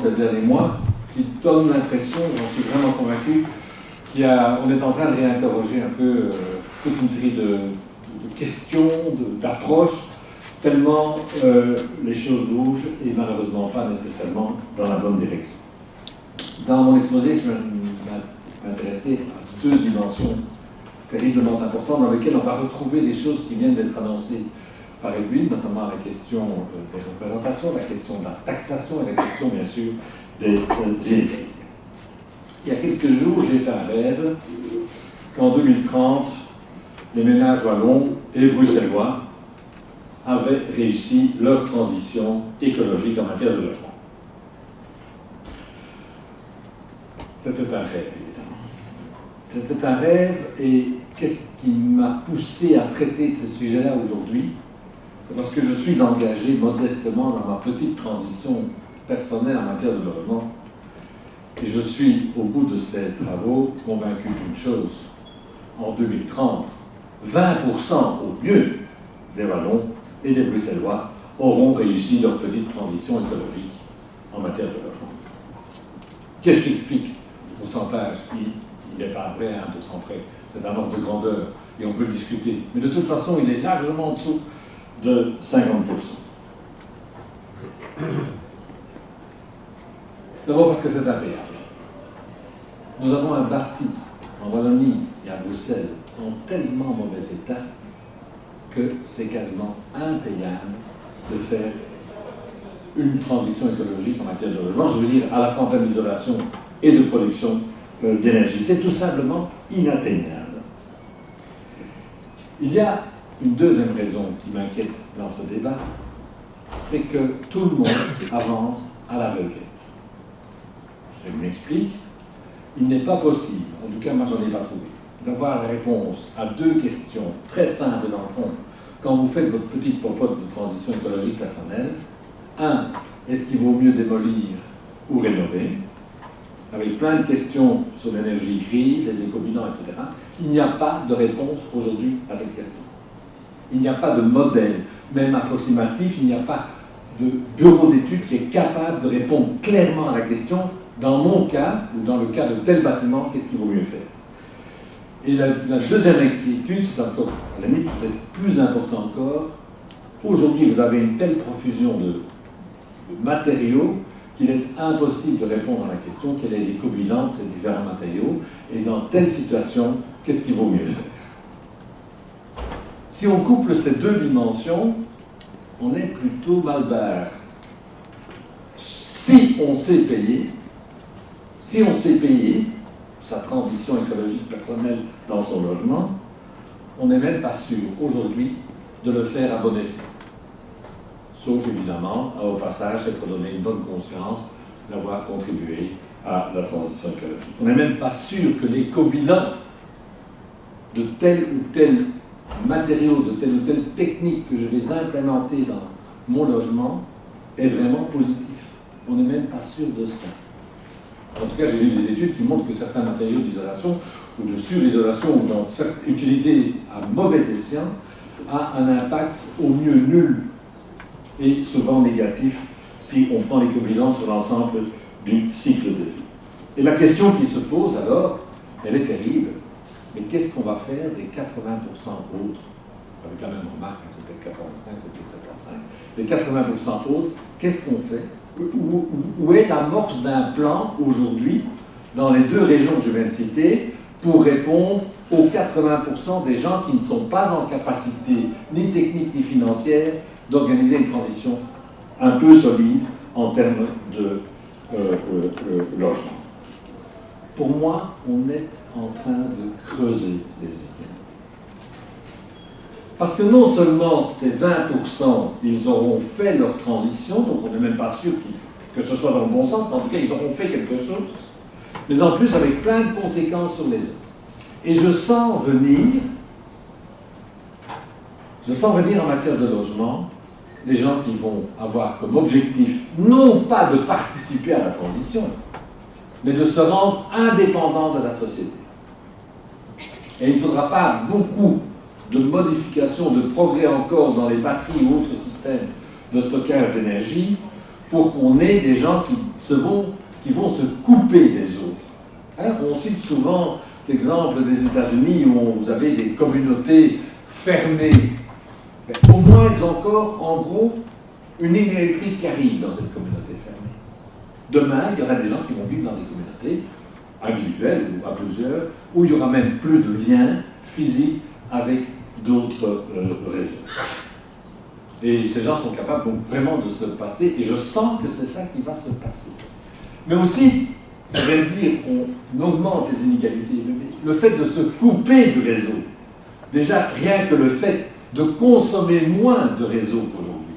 ces derniers mois qui donne l'impression, j'en suis vraiment convaincu, qu'on est en train de réinterroger un peu toute une série de questions, d'approches, tellement les choses bougent et malheureusement pas nécessairement dans la bonne direction. Dans mon exposé, je m'intéressais à deux dimensions terriblement importantes dans lesquelles on va retrouver des choses qui viennent d'être annoncées par Edwin, notamment la question des représentations, la question de la taxation et la question, bien sûr, des inégalités. Il y a quelques jours, j'ai fait un rêve qu'en 2030, les ménages wallons et bruxellois avaient réussi leur transition écologique en matière de logement. C'était un rêve, évidemment. C'était un rêve, et qu'est-ce qui m'a poussé à traiter de ce sujet-là aujourd'hui? C'est parce que je suis engagé modestement dans ma petite transition personnelle en matière de logement. Et je suis, au bout de ces travaux, convaincu d'une chose. En 2030, 20% au mieux des Wallons et des Bruxellois auront réussi leur petite transition écologique en matière de logement. Qu'est-ce qui explique ce pourcentage? Il n'est pas vrai à 1% près. C'est un ordre de grandeur et on peut le discuter. Mais de toute façon, il est largement en dessous de 50%. D'abord parce que c'est impayable. Nous avons un bâti en Wallonie et à Bruxelles en tellement mauvais état que c'est quasiment impayable de faire une transition écologique en matière de logement, je veux dire à la fois en termes d'isolation et de production d'énergie. C'est tout simplement inatteignable. Il y a une deuxième raison qui m'inquiète dans ce débat, c'est que tout le monde avance à l'aveuglette. Je m'explique. Il n'est pas possible, en tout cas moi j'en ai pas trouvé, d'avoir la réponse à deux questions très simples dans le fond quand vous faites votre petite popote de transition écologique personnelle. Un, est-ce qu'il vaut mieux démolir ou rénover? Avec plein de questions sur l'énergie grise, les éco-bilans, etc. Il n'y a pas de réponse aujourd'hui à cette question. Il n'y a pas de modèle, même approximatif, il n'y a pas de bureau d'études qui est capable de répondre clairement à la question. Dans mon cas, ou dans le cas de tel bâtiment, qu'est-ce qu'il vaut mieux faire? Et la deuxième inquiétude, c'est encore, à la limite, peut-être plus important encore. Aujourd'hui, vous avez une telle profusion de matériaux qu'il est impossible de répondre à la question quel est l'éco-bilan de ces différents matériaux, et dans telle situation, qu'est-ce qu'il vaut mieux faire? Si on couple ces deux dimensions, on est plutôt mal barré. Si on sait payer sa transition écologique personnelle dans son logement, on n'est même pas sûr aujourd'hui de le faire à bon escient. Sauf évidemment, au passage, être donné une bonne conscience d'avoir contribué à la transition écologique. On n'est même pas sûr que l'éco-bilan de tel ou tel matériau, de telle ou telle technique que je vais implémenter dans mon logement est vraiment positif. On n'est même pas sûr de cela. En tout cas, j'ai lu des études qui montrent que certains matériaux d'isolation ou de sur-isolation, donc utilisés à mauvais escient, a un impact au mieux nul et souvent négatif si on prend l'éco-bilan sur l'ensemble du cycle de vie. Et la question qui se pose alors, elle est terrible. Mais qu'est-ce qu'on va faire des 80% autres? Avec la même remarque, c'est peut-être 85, c'est peut-être 55. Les 80% autres, qu'est-ce qu'on fait? Où est l'amorce d'un plan aujourd'hui, dans les deux régions que je viens de citer, pour répondre aux 80% des gens qui ne sont pas en capacité, ni technique ni financière, d'organiser une transition un peu solide en termes de logement? Pour moi, on est en train de creuser les inégalités. Parce que non seulement ces 20%, ils auront fait leur transition, donc on n'est même pas sûr que ce soit dans le bon sens, mais en tout cas, ils auront fait quelque chose, mais en plus avec plein de conséquences sur les autres. Et je sens venir en matière de logement, les gens qui vont avoir comme objectif, non pas de participer à la transition, mais de se rendre indépendants de la société. Et il ne faudra pas beaucoup de modifications, de progrès encore dans les batteries ou autres systèmes de stockage d'énergie pour qu'on ait des gens qui vont se couper des autres. Hein, on cite souvent l'exemple des États-Unis où vous avez des communautés fermées. Mais au moins, ils ont encore, en gros, une ligne électrique qui arrive dans cette communauté fermée. Demain, il y aura des gens qui vont vivre dans des communautés individuelles ou à plusieurs, où il n'y aura même plus de lien physique avec d'autres réseaux. Et ces gens sont capables donc vraiment de se passer, et je sens que c'est ça qui va se passer. Mais aussi, je vais le dire, on augmente les inégalités. Le fait de se couper du réseau, déjà rien que le fait de consommer moins de réseau qu'aujourd'hui,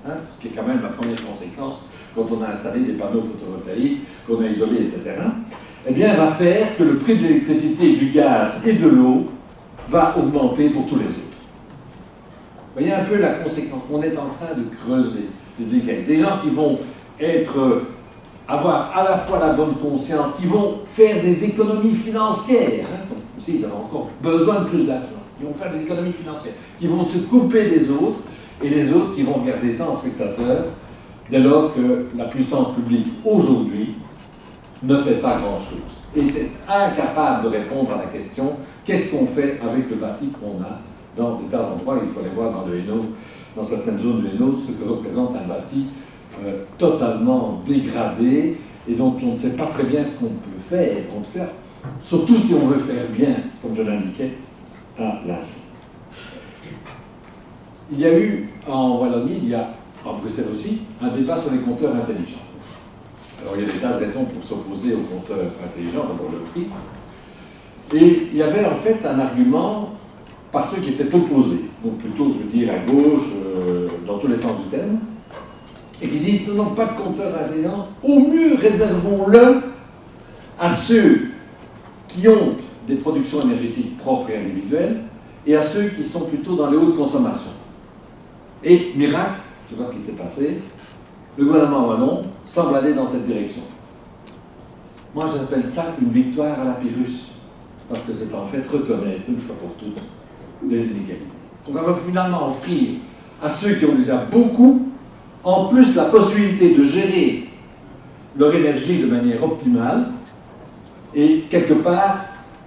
hein, ce qui est quand même la première conséquence quand on a installé des panneaux photovoltaïques, qu'on a isolés, etc., eh bien, va faire que le prix de l'électricité, du gaz et de l'eau va augmenter pour tous les autres. Vous voyez un peu la conséquence. On est en train de creuser les inégalités. Des gens qui vont avoir à la fois la bonne conscience, qui vont faire des économies financières, hein, comme aussi ils ont encore besoin de plus d'argent, qui vont faire des économies financières, qui vont se couper des autres, et les autres qui vont regarder ça en spectateur, dès lors que la puissance publique aujourd'hui ne fait pas grand-chose, et est incapable de répondre à la question qu'est-ce qu'on fait avec le bâti qu'on a dans des tas d'endroits. Il faut aller voir dans le Hainaut, dans certaines zones du Hainaut, ce que représente un bâti totalement dégradé et dont on ne sait pas très bien ce qu'on peut faire, en tout cas, surtout si on veut faire bien, comme je l'indiquais à l'instant. Il y a eu en Wallonie, il y a en Bruxelles aussi, un débat sur les compteurs intelligents. Alors il y a des tas de raisons pour s'opposer aux compteurs intelligents, d'abord le prix. Et il y avait en fait un argument par ceux qui étaient opposés, donc plutôt, je veux dire, à gauche, dans tous les sens du terme, et qui disent nous n'avons pas de compteur intelligent, au mieux réservons-le à ceux qui ont des productions énergétiques propres et individuelles et à ceux qui sont plutôt dans les hautes consommations. Et miracle, je ne sais pas ce qui s'est passé, le gouvernement wallon semble aller dans cette direction. Moi j'appelle ça une victoire à la Pyrrhus, parce que c'est en fait reconnaître une fois pour toutes les inégalités. Donc on va finalement offrir à ceux qui ont déjà beaucoup, en plus la possibilité de gérer leur énergie de manière optimale, et quelque part,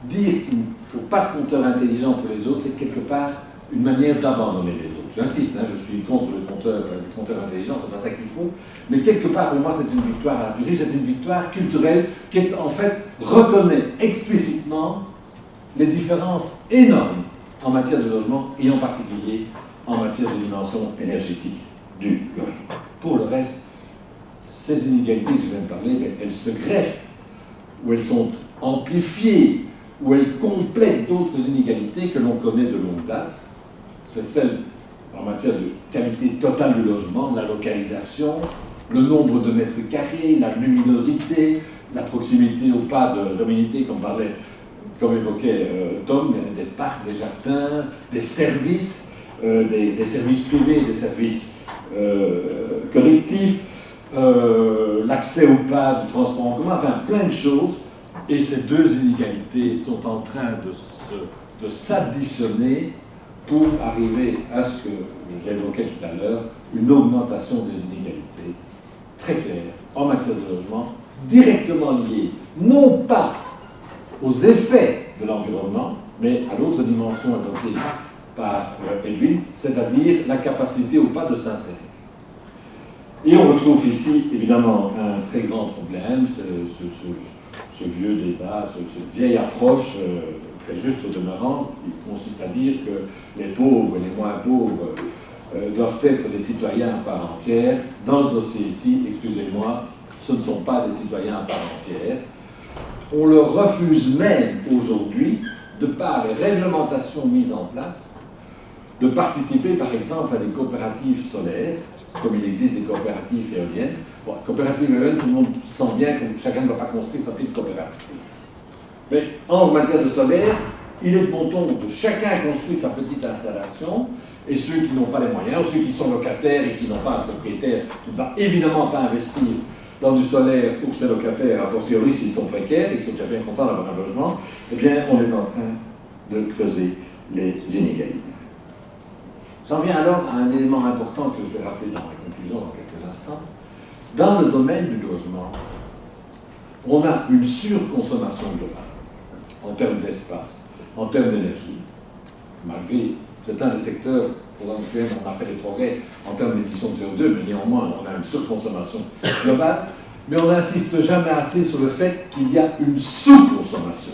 dire qu'il ne faut pas de compteur intelligent pour les autres, c'est quelque part une manière d'abandonner les autres. J'insiste, hein, je suis contre le compteur intelligent, c'est pas ça qu'il faut, mais quelque part, pour moi, c'est une victoire à la Pyrrhus, c'est une victoire culturelle qui, en fait, reconnaît explicitement les différences énormes en matière de logement et en particulier en matière de dimension énergétique du logement. Pour le reste, ces inégalités que je viens de parler, elles se greffent, ou elles sont amplifiées, ou elles complètent d'autres inégalités que l'on connaît de longue date. C'est celle en matière de qualité totale du logement, la localisation, le nombre de mètres carrés, la luminosité, la proximité ou pas de l'homogénéité, comme évoquait Tom, des parcs, des jardins, des services, des services privés, des services collectifs, l'accès ou pas du transport en commun, enfin plein de choses. Et ces deux inégalités sont en train de s'additionner pour arriver à ce que j'évoquais tout à l'heure, une augmentation des inégalités très claire en matière de logement, directement liée non pas aux effets de l'environnement, mais à l'autre dimension évoquée par Edwin, c'est-à-dire la capacité ou pas de s'insérer. Et on retrouve ici, évidemment, un très grand problème, ce vieux débat, cette vieille approche, très juste au demeurant, qui consiste à dire que les pauvres et les moins pauvres doivent être des citoyens à part entière. Dans ce dossier ici, excusez-moi, ce ne sont pas des citoyens à part entière. On leur refuse même aujourd'hui, de par les réglementations mises en place, de participer par exemple à des coopératives solaires, comme il existe des coopératives éoliennes. Bon, coopératives éoliennes, tout le monde sent bien que chacun ne va pas construire sa petite coopérative. Mais en matière de solaire, il est bon ton de chacun construire sa petite installation, et ceux qui n'ont pas les moyens, ou ceux qui sont locataires et qui n'ont pas un propriétaire, qui ne va évidemment pas investir dans du solaire pour ces locataires, a fortiori s'ils sont précaires, ils sont déjà bien contents d'avoir un logement, eh bien on est en train de creuser les inégalités. J'en viens alors à un élément important que je vais rappeler dans ma conclusion dans quelques instants, dans le domaine du logement, on a une surconsommation globale en termes d'espace, en termes d'énergie, malgré c'est un des secteurs pour lequel on a fait des progrès en termes d'émissions de CO2, mais néanmoins on a une surconsommation globale, mais on n'insiste jamais assez sur le fait qu'il y a une sous-consommation.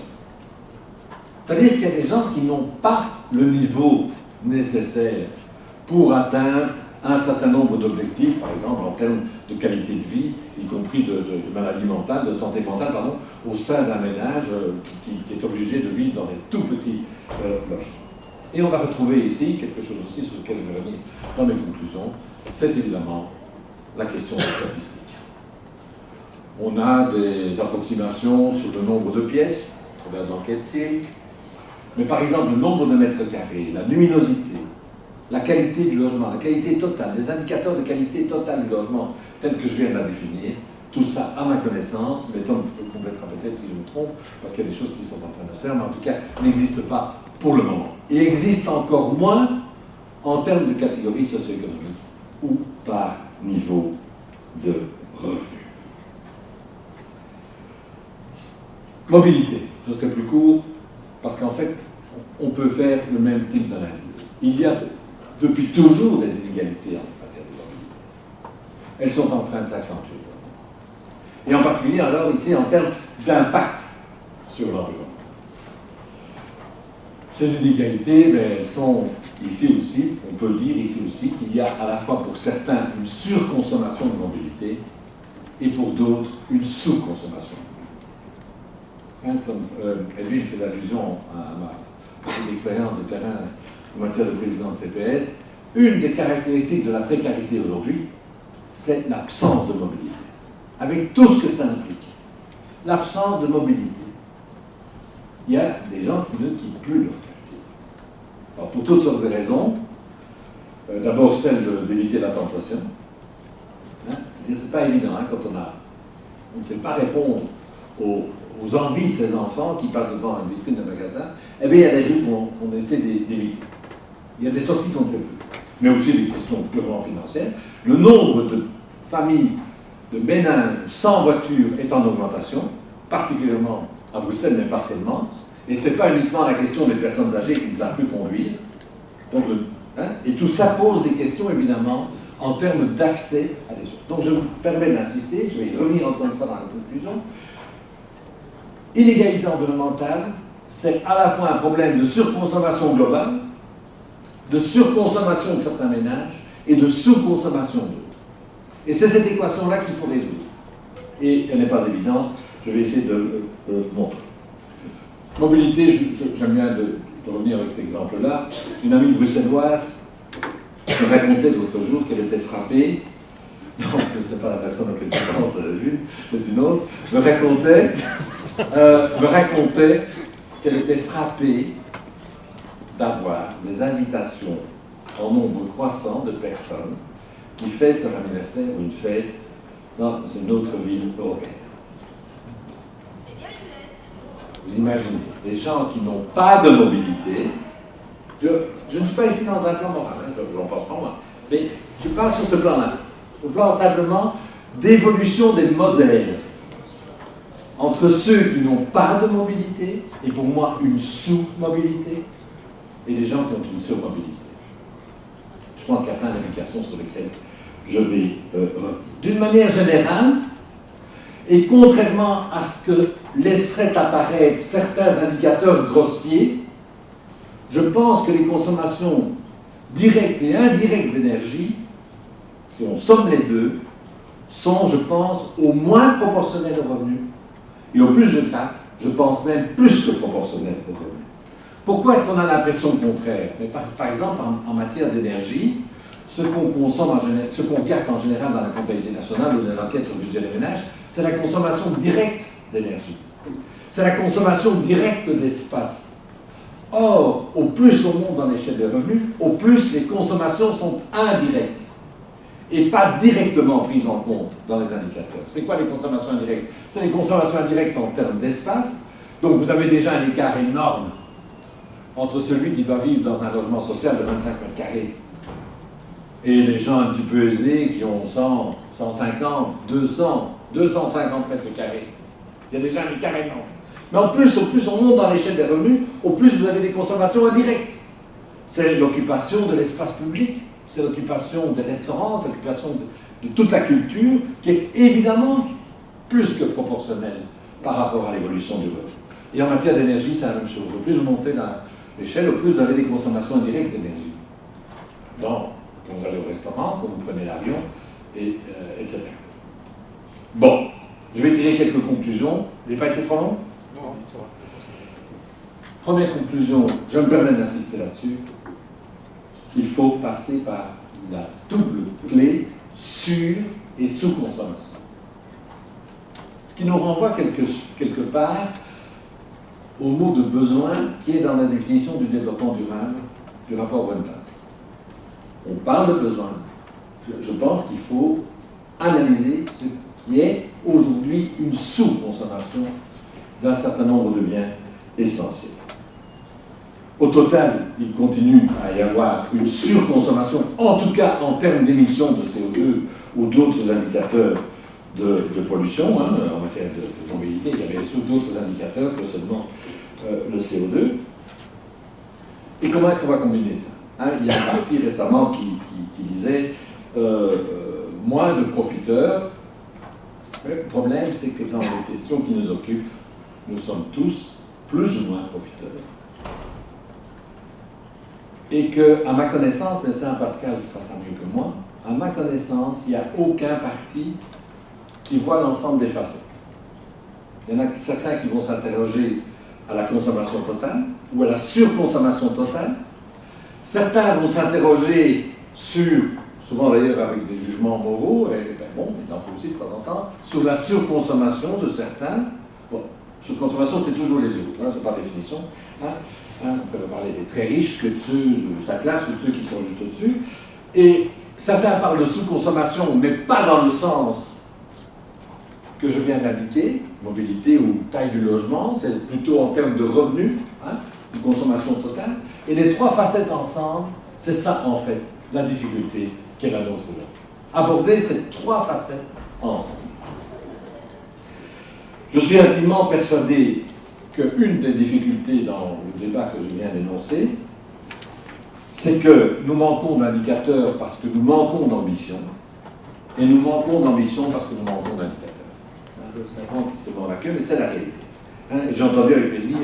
C'est-à-dire qu'il y a des gens qui n'ont pas le niveau nécessaire pour atteindre un certain nombre d'objectifs, par exemple en termes de qualité de vie, y compris de maladie mentale, de santé mentale, pardon, au sein d'un ménage qui est obligé de vivre dans des tout petits logements. Et on va retrouver ici quelque chose aussi sur lequel je vais revenir dans mes conclusions, c'est évidemment la question des statistiques. On a des approximations sur le nombre de pièces, à travers l'enquête Silk, mais par exemple le nombre de mètres carrés, la luminosité, la qualité du logement, la qualité totale, des indicateurs de qualité totale du logement, tels que je viens de la définir, tout ça, à ma connaissance, mais Tom complétera peut-être si je me trompe, parce qu'il y a des choses qui sont en train de se faire, mais en tout cas, n'existe pas pour le moment. Et existe encore moins en termes de catégories socio-économiques ou par niveau de revenus. Mobilité, je serai plus court, parce qu'en fait, on peut faire le même type d'analyse. Il y a depuis toujours des inégalités en matière de mobilité. Elles sont en train de s'accentuer. Et en particulier, alors, ici, en termes d'impact sur l'environnement. Ces inégalités, elles sont ici aussi, on peut dire ici aussi qu'il y a à la fois pour certains une surconsommation de mobilité et pour d'autres une sous-consommation. Hein, comme Edwin fait allusion à ma petite expérience de terrain en matière de président de CPS, une des caractéristiques de la précarité aujourd'hui, c'est l'absence de mobilité, avec tout ce que ça implique. L'absence de mobilité. Il y a des gens qui ne quittent plus leur quartier. Alors, pour toutes sortes de raisons. D'abord, celle d'éviter la tentation. Hein? C'est pas évident hein, quand on ne sait pas répondre aux envies de ces enfants qui passent devant une vitrine de magasin. Eh bien, il y a des rues qu'on essaie d'éviter. Il y a des sorties qu'on ne fait plus. Mais aussi des questions purement financières. Le nombre de familles, de ménages sans voiture est en augmentation, particulièrement à Bruxelles, mais pas seulement. Et ce n'est pas uniquement la question des personnes âgées qui ne savent plus conduire. Donc, et tout ça pose des questions, évidemment, en termes d'accès à des choses. Donc, je me permets d'insister, je vais y revenir encore une fois dans la conclusion. Inégalité environnementale, c'est à la fois un problème de surconsommation globale, de surconsommation de certains ménages et de sous-consommation d'autres. Et c'est cette équation-là qu'il faut résoudre. Et elle n'est pas évidente, je vais essayer de le montrer. Mobilité, j'aime bien de revenir avec cet exemple-là. Une amie bruxelloise me racontait l'autre jour qu'elle était frappée, non, ce n'est pas la personne auquel je pense, c'est une autre, me racontait qu'elle était frappée d'avoir des invitations en nombre croissant de personnes qui fêtent leur anniversaire ou une fête dans une autre ville européenne. Vous imaginez, des gens qui n'ont pas de mobilité, je ne suis pas ici dans un plan moral, hein, j'en pense pas moi, mais je passe sur ce plan-là, au plan simplement d'évolution des modèles entre ceux qui n'ont pas de mobilité, et pour moi une sous-mobilité, et des gens qui ont une surmobilité. Je pense qu'il y a plein d'applications sur lesquelles je vais revenir. D'une manière générale, et contrairement à ce que laisseraient apparaître certains indicateurs grossiers, je pense que les consommations directes et indirectes d'énergie, si on somme les deux, sont, je pense, au moins proportionnelles aux revenus. Et au plus je tâte, je pense même plus que proportionnelles aux revenus. Pourquoi est-ce qu'on a l'impression contraire? Par exemple, en matière d'énergie, ce qu'on consomme en général, ce qu'on capte en général dans la comptabilité nationale ou les enquêtes sur le budget des ménages, c'est la consommation directe d'énergie. C'est la consommation directe d'espace. Or, au plus on monte dans l'échelle des revenus, au plus les consommations sont indirectes et pas directement prises en compte dans les indicateurs. C'est quoi les consommations indirectes? C'est les consommations indirectes en termes d'espace. Donc vous avez déjà un écart énorme entre celui qui doit vivre dans un logement social de 25 mètres carrés et les gens un petit peu aisés qui ont 100, 150, 200, 250 mètres carrés. Il y a déjà des carrément. Mais au plus on monte dans l'échelle des revenus, au plus vous avez des consommations indirectes. C'est l'occupation de l'espace public, c'est l'occupation des restaurants, c'est l'occupation de toute la culture, qui est évidemment plus que proportionnelle par rapport à l'évolution du revenu. Et en matière d'énergie, c'est la même chose. Au plus vous montez dans l'échelle, au plus vous avez des consommations indirectes d'énergie. Donc, quand vous allez au restaurant, quand vous prenez l'avion, etc. Bon, je vais tirer quelques conclusions. Vous n'avez pas été trop long? Non, ça va. Première conclusion, je me permets d'insister là-dessus. Il faut passer par la double clé sur- et sous-consommation. Ce qui nous renvoie quelque part au mot de besoin qui est dans la définition du développement durable du rapport Brundtland. On parle de besoin. Je pense qu'il faut analyser ce qui est aujourd'hui une sous-consommation d'un certain nombre de biens essentiels. Au total, il continue à y avoir une surconsommation, en tout cas en termes d'émissions de CO2 ou d'autres indicateurs de pollution. En matière de mobilité, il y avait d'autres indicateurs que seulement le CO2. Et comment est-ce qu'on va combiner ça? Il y a un parti récemment qui disait moins de profiteurs. Le problème, c'est que dans les questions qui nous occupent, nous sommes tous plus ou moins profiteurs. Et que, à ma connaissance, mais ça, Pascal fera ça mieux que moi, à ma connaissance, il n'y a aucun parti qui voit l'ensemble des facettes. Il y en a certains qui vont s'interroger à la consommation totale ou à la surconsommation totale. Certains vont s'interroger sur, souvent d'ailleurs avec des jugements moraux, et bon, il en faut aussi de temps en temps, sur la surconsommation de certains. Bon, surconsommation, c'est toujours les autres, c'est par définition. On peut parler des très riches que de ceux de sa classe ou de ceux qui sont juste au-dessus. Et certains parlent de sous-consommation, mais pas dans le sens que je viens d'indiquer, mobilité ou taille du logement, c'est plutôt en termes de revenus, de consommation totale. Et les trois facettes ensemble, c'est ça en fait, la difficulté qu'est la nôtre aujourd'hui. Aborder ces trois facettes ensemble. Je suis intimement persuadé qu'une des difficultés dans le débat que je viens d'énoncer, c'est que nous manquons d'indicateurs parce que nous manquons d'ambition, et nous manquons d'ambition parce que nous manquons d'indicateurs. Le serpent qui se mord la queue, mais c'est la réalité. J'ai entendu avec plaisir,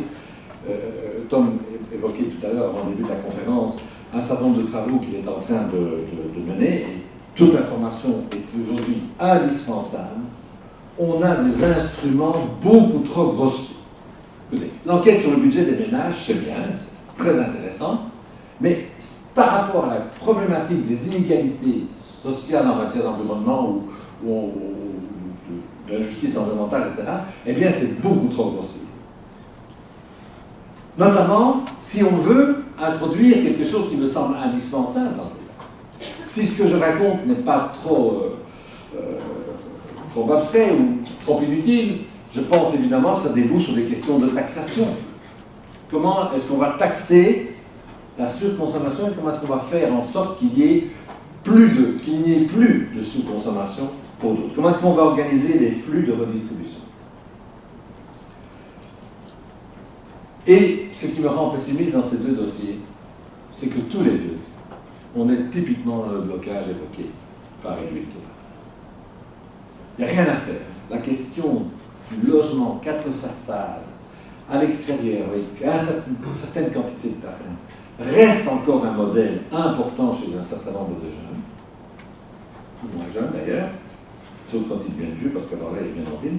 Tom évoquait tout à l'heure, avant le début de la conférence, un certain nombre de travaux qu'il est en train de mener, et toute information est aujourd'hui indispensable. On a des instruments beaucoup trop grossiers. Écoutez, l'enquête sur le budget des ménages, c'est bien, c'est très intéressant, mais par rapport à la problématique des inégalités sociales en matière d'environnement ou de la justice environnementale, etc., eh bien, c'est beaucoup trop grossier. Notamment, si on veut introduire quelque chose qui me semble indispensable dans le débat. Si ce que je raconte n'est pas trop abstrait ou trop inutile, je pense évidemment que ça débouche sur des questions de taxation. Comment est-ce qu'on va taxer la surconsommation et comment est-ce qu'on va faire en sorte qu'il n'y ait plus de sous-consommation pour d'autres? Comment est-ce qu'on va organiser des flux de redistribution? Et ce qui me rend pessimiste dans ces deux dossiers, c'est que tous les deux, on est typiquement dans le blocage évoqué par Éluy Thomas. Il n'y a rien à faire. La question du logement, 4 façades, à l'extérieur, avec une certaine quantité de terrain, reste encore un modèle important chez un certain nombre de jeunes, ou moins jeunes d'ailleurs, sauf quand ils deviennent vieux, parce que alors là, il est bien en ville.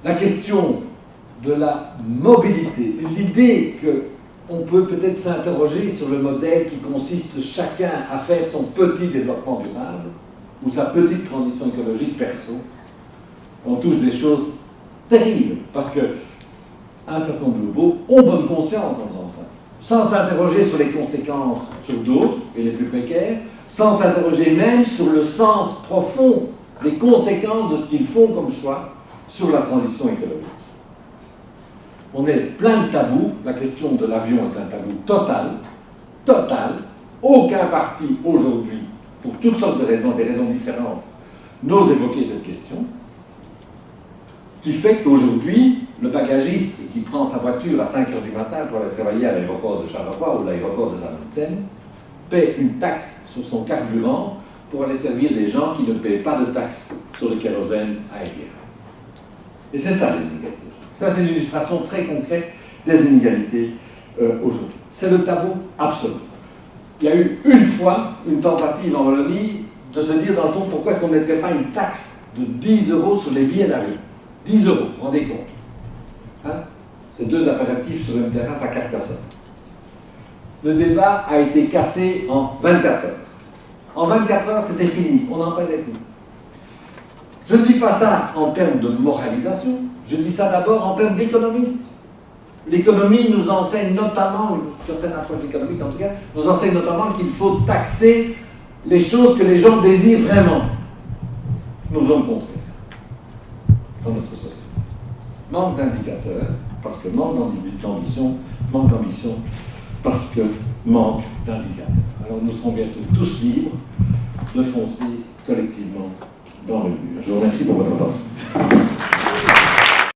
La question de la mobilité, l'idée qu'on peut peut-être s'interroger sur le modèle qui consiste chacun à faire son petit développement durable, ou sa petite transition écologique perso, on touche des choses terribles, parce que un certain nombre de groupes ont bonne conscience en faisant ça, sans s'interroger sur les conséquences sur d'autres, et les plus précaires, sans s'interroger même sur le sens profond des conséquences de ce qu'ils font comme choix sur la transition écologique. On est plein de tabous, la question de l'avion est un tabou total, aucun parti aujourd'hui pour toutes sortes de raisons, des raisons différentes, n'ose évoquer cette question, qui fait qu'aujourd'hui, le bagagiste qui prend sa voiture à 5 heures du matin pour aller travailler à l'aéroport de Charleroi ou l'aéroport de Zaventem, paie une taxe sur son carburant pour aller servir des gens qui ne paient pas de taxe sur le kérosène aérien. Et c'est ça les inégalités. Ça, c'est une illustration très concrète des inégalités aujourd'hui. C'est le tabou absolu. Il y a eu une fois une tentative en Wallonie de se dire, dans le fond, pourquoi est-ce qu'on ne mettrait pas une taxe de 10 € sur les billets d'avion. 10 €, vous vous rendez compte, hein? C'est 2 apéritifs sur une terrasse à Carcassonne. Le débat a été cassé en 24 heures. En 24 heures, c'était fini, on n'en parlait plus. Je ne dis pas ça en termes de moralisation, je dis ça d'abord en termes d'économiste. L'économie nous enseigne notamment, une certaine approche économique en tout cas, nous enseigne notamment qu'il faut taxer les choses que les gens désirent vraiment. Nous faisons le contraire dans notre société. Manque d'indicateurs, parce que manque d'ambition, parce que manque d'indicateurs. Alors nous serons bientôt tous libres de foncer collectivement dans le mur. Je vous remercie pour votre attention.